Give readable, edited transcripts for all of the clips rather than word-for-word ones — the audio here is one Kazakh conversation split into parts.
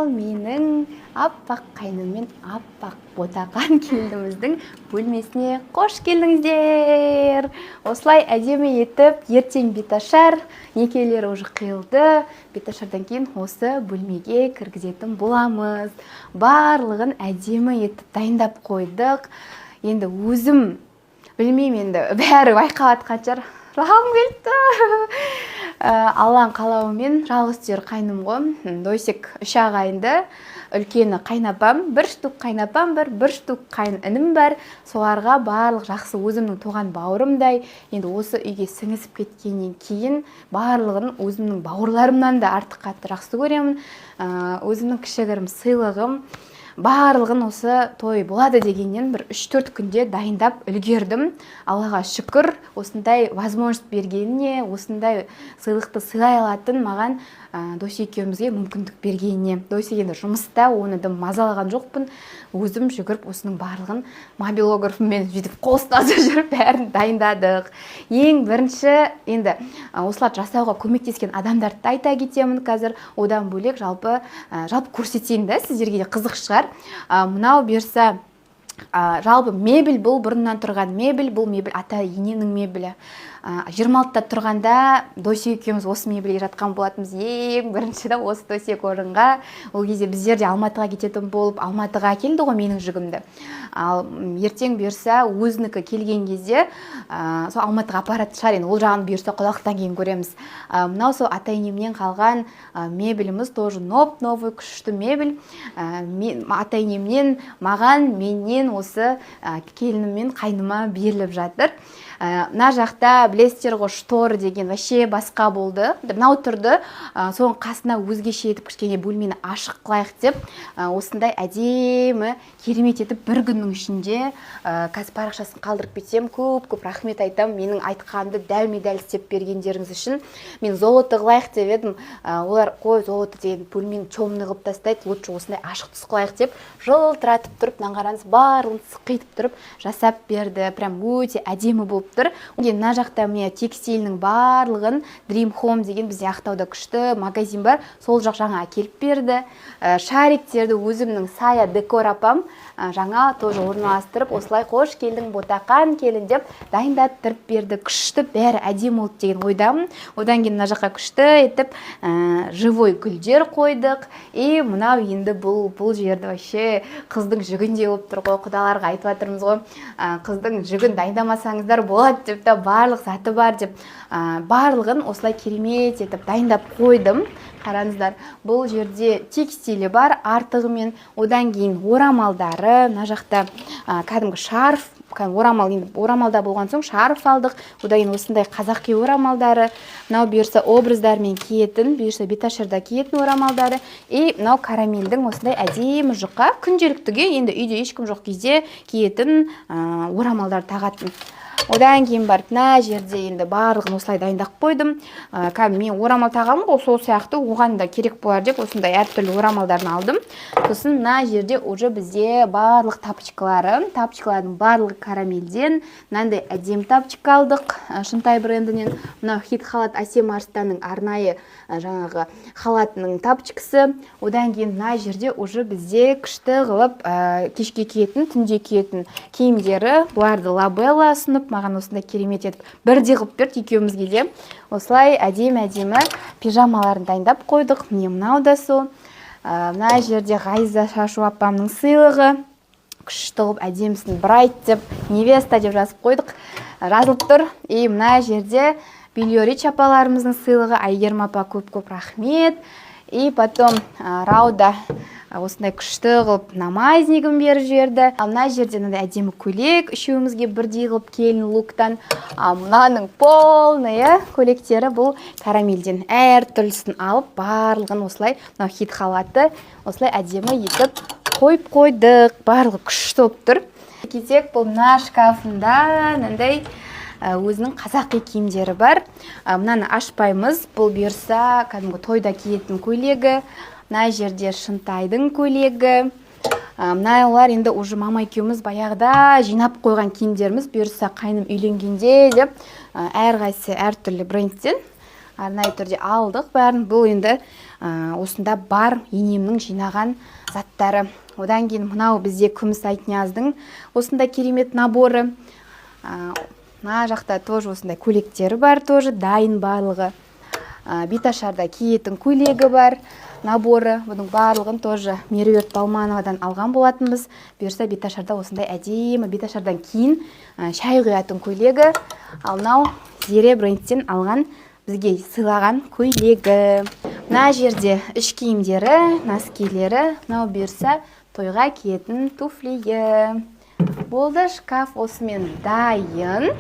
менің аппақ қайным мен аппақ ботақан келініміздің бөлмесіне қош келдіңіздер. Осылай әдемі етіп, ертең беташар, некелері уже қиылды. Беташардан кейін осы бөлмеге кіргізетін боламыз. Барлығын әдемі етіп дайындап қойдық. Енді өзім білмеймін, енді бәрі байқап атқан шығар. Рахам келді. Алланың қалауымен жалғыз түйір қайным ғой. Дойсек 3 ағайынды. Үлкені қайнапам, 1 штук қайнапам бар, 1 штук қайын інім бар. Соларға барлық жақсы өзімнің туған бауырымдай. Енді осы үйге сіңісіп кеткеннен кейін барлығын өзімнің бауырларымнан да артық қатты жақсы көремін. Өзімнің кішігірім сыйлығым. Барлығын осы той болады дегеннен бір 3-4 күнде дайындап үлгердім. Аллаға шүкір, осындай возможность бергеніне, осындай сыйлықты сыйлай алатын маған Дойсе екеумізге мүмкіндік бергеніне. Дойсе енді жұмыста оны да мазалаған жоқпын. Өзім жүгіріп осының барлығын мобилографымен жетіп қол ұстасып жүріп бәрін дайындадық. Ең бірінші енді осылар жасауға көмектескен адамдарды айта кетемін қазір. Одан бөлек жалпы көрсетейін да, сіздерге де қызық шығар. Мынау берса жалпы мебель бұл бұрыннан тұрған мебель, бұл мебель ата-енемнің мебелі. 26-та тұрғанда Дойсе екеуміз осы мебельге жатқан болатымыз. Ең бірінші де осы төсек орынға. Ол кезде біздер де Алматыға кететін болып, Алматыға келді ғой менің жүгімді. Ал ертең берса өзінікі келген кезде сол Алматыға апаратын шығар. Ол жағын берса құдалықтан кейін көреміз. Мынау сол ата-енемнен қалған мебеліміз тоже новый күшті мебель. Ата-енемнен маған, менен осы келінім мен қайныма беріліп жатыр. Мына жақта білесіздер ғой, штор деген вообще басқа болды. Мынау тұрды, соның қасына өзгеше етіп кішкене бөлмені ашық қылайық деп, осындай әдемі керемет етіп бір күннің ішінде қазір парақшасын қалдырып кетсем, көп рахмет айтам. Менің айтқанды дәлме-дәл істеп бергендеріңіз үшін. Мен золото қылайық деп едім. Олар қой золото деген бөлмені темный қылып тастайды, лучше осындай ашық түс қылайық деп жылтыратып тұрып, мына қараңыз, барлығын сықитып тұрып жасап берді. Прям өте әдемі болып тұр. Мына жақта міне текстильдің барлығын Dream Home деген бізде Ақтауда күшті магазин бар. Сол жақ жаңа әкеліп берді. Шариктерді өзімнің Сая декор апам жаңа тоже орналастырып, осылай қош келдің ботақан келін деп дайындаттырып берді. Күшті, бәрі әдемі болды деген ойдамын. Одан кейін мына жаққа күшті етіп живой гүлдер қойдық. И мынау енді бұл жерді вообще қыздың жүгіндей болып тұр ғой. Құдаларға айтып жатырмыз ғой. Қыздың жүгін дайындамасаңыздар болады деп, барлық заты бар деп, барлығын осылай керемет етіп дайындап қойдым. Қараңыздар, бұл жерде текстилі бар, артығымен, одан кейін орамалдары, мына жақта кәдімгі шарф, орамалда болған соң шарф алдық, одан кейін осындай қазақи орамалдары, мынау берсе образдармен киетін, берсе беташарда киетін орамалдары, и мынау карамельдің осындай әдемі жұқа, күнделіктіге, енді үйде ешкім жоқ кезде киетін орамалдар тағатын. Одан кейін барып, мына жерде енді барлығын осылай дайындап қойдым. Мен орамал тағамын ғой, сол сияқты оған да керек болар деп осындай әртүрлі орамалдарын алдым. Сосын мына жерде уже бізде барлық тапочкалардың барлығы карамельден. Мынандай әдемі тапочка алдық Шынтай брендінен. Мынау хит халат Әсем Арыстанның арнайы жаңағы халатының тапочкасы. Одан кейін мына жерде уже бізде күшті қылып кешке киетін, түнде киетін киімдері. Бұларды Лабелла ұсынып, маған осындай керемет етіп бірде қылып берді екеумізге де. Осылай әдемі пижамаларын дайындап қойдық. Міне мынау да сол. Мына жерде Ғайза Шашу апамның сыйлығы. Күшті қылып әдемісін Брайт деп, невеста деп жазып қойдық. Жазылып тұр. И мына жерде Билиорич апаларымыздың сыйлығы. Айгерім апа көп рахмет. И потом Рауда осындай күшті қылып намазнигін беріп жіберді. Мына жерде әдемі көйлек, үшеуімізге бірдей қылып келін луктан. Мынаның полный көйлектері бұл карамельден әртүрлісін алып, барлығын осылай хит халаты осылай әдемі етіп қойып қойдық. Барлығы күшті болып тұр. Кетсек, бұл мына шкафында мынандай өзінің қазақи киімдері бар. Мынаны ашпаймыз. Бұл берса кәдімгі тойда киетін көйлегі. Мына жерде Шынтайдың көйлегі. Мыналар енді уже мама екеуміз баяғыда жинап қойған киімдеріміз. Берса қайным үйленгенде деп әрқайсысы әртүрлі брендтен арнайы түрде алдық бәрін. Бұл енді осында бар енемнің жинаған заттары. Одан кейін мынау бізде күміс айтнияздың осында керемет наборы. Мына жақта тоже осындай көйлектері бар, тоже дайын барлығы. Биташарда киетін көйлегі бар наборы. Бұның барлығын тоже Меруерт Балмановадан алған болатынбыз. Бұйырса Биташарда осындай әдемі Биташардан кейін шай құятын көйлегі. Ал мынау Зере брендтен алған бізге сыйлаған көйлегі. Мына жерде іш киімдері, носкилері, мынау бұйырса тойға киетін туфлиі. Болды, шкаф осымен дайын.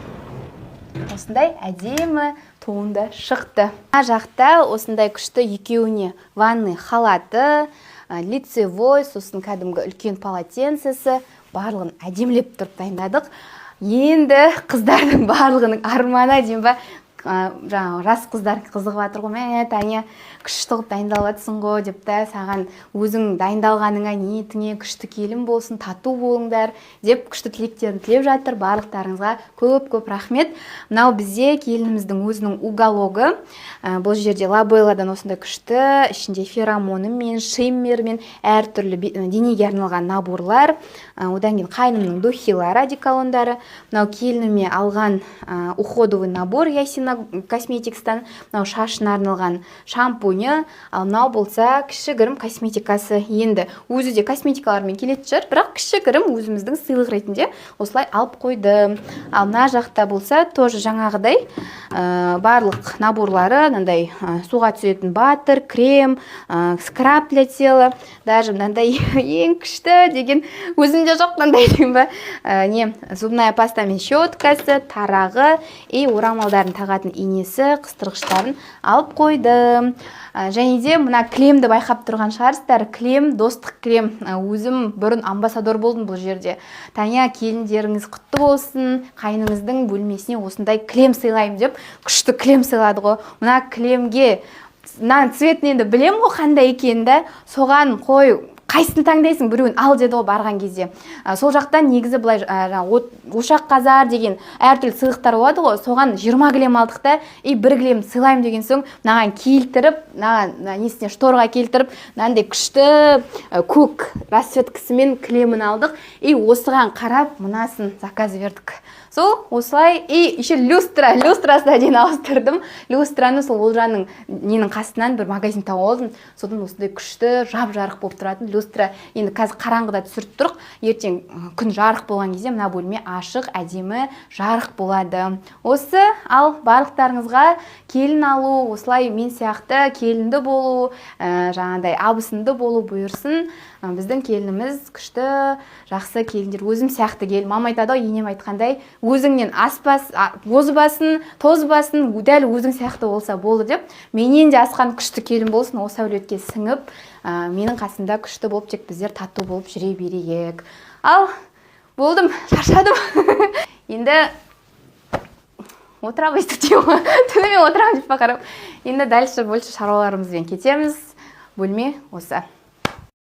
Осындай әдемі туынды шықты. Мына жақта осындай күшті екеуіне ванный халаты, лицевой, сосын кәдімгі үлкен полотенцесі, барлығын әдемілеп тұрып дайындадық. Енді қыздардың барлығының арманы деймін ба, жаңағы жас қыздар қызығып жатыр ғой, мә Таня күшті қылып дайындалып жатсың ғой деп та, саған өзің дайындалғаныңа ниетіңе күшті келін болсын, тату болыңдар деп күшті тілектерін тілеп жатыр. Барлықтарыңызға көп рахмет. Мынау бізде келініміздің өзінің угологы. Бұл жерде Лабелладан осындай күшті, ішінде феромонымен, шиммермен әртүрлі денеге арналған наборлар. Одан кейін қайнымның духилары, одеколондары. Мынау келініме алған уходовый набор Ясина косметикстан. Мынау шашына арналған шампунь. Ал мынау болса кішігірім косметикасы. Енді өзі де косметикалармен келетін шығар, бірақ кішігірім өзіміздің сыйлық ретінде осылай алып қойды. Ал мына жақта болса тоже жаңағыдай барлық наборлары, мынандай суға түсетін батыр, крем, скраб для тела, даже мынандай ең күшті деген өзімде жоқ, мынандай деймін ба, не зубная паста мен щеткасы, тарағы и орамалдарын тағатын инесі, қыстырғыштарын алып қойды. Және де мына клемді байқап тұрған шығарсыздар. Клем, достық клем. Өзім бұрын амбассадор болдым бұл жерде. Таня, келіндеріңіз құтты болсын, қайныңыздың бөлмесіне осындай клем сыйлайым деп күшті клем сыйлады ғой. Мына клемге мына цветін енді білем ғой қандай екенді, соған қой, қайсысын таңдайсың, біреуін ал деді ғой барған кезде. Сол жақтан негізі былай ошақ қазар деген әртүрлі сыйлықтар болады ғой, соған 20 клем алдық та, и 1 клем сыйлайым деген соң, мынаған келтіріп, несіне шторға келтіріп, мынандай күшті көк расцветкасымен клемін алдық, и осыған қарап мынасын заказ бердік. Сол осылай, и еще люстрасына дейін ауыстырдым. Люстраны сол Олжаның ненің қасынан бір магазин тауып алдым. Содан осындай күшті жап-жарық болып тұратын люстра. Енді қазір қараңғыда түсіріп тұрық. Ертең күн жарық болған кезде мына бөлме ашық, әдемі жарық болады. Осы, ал барлықтарыңызға келін алу, осылай мен сияқты келінді болу, жаңағыдай абысынды болу бұйырсын. Біздің келініміз күшті, жақсы келіндер, өзім сияқты кел. Мама айтады ғой, енем айтқандай, өзіңнен озбасын, тозбасын, дәл өзің сияқты болса болды деп. Менен де асқан күшті келін болсын, осы әулетке сіңіп, менің қасында күшті болып, тек біздер тату болып жүре берейік. Ал, болдым, шаршадым. Енді отырам естітем, түнімен отырам деп бақарам. Енді дальше больше шаруаларымызбен кетеміз. Бөлме осы.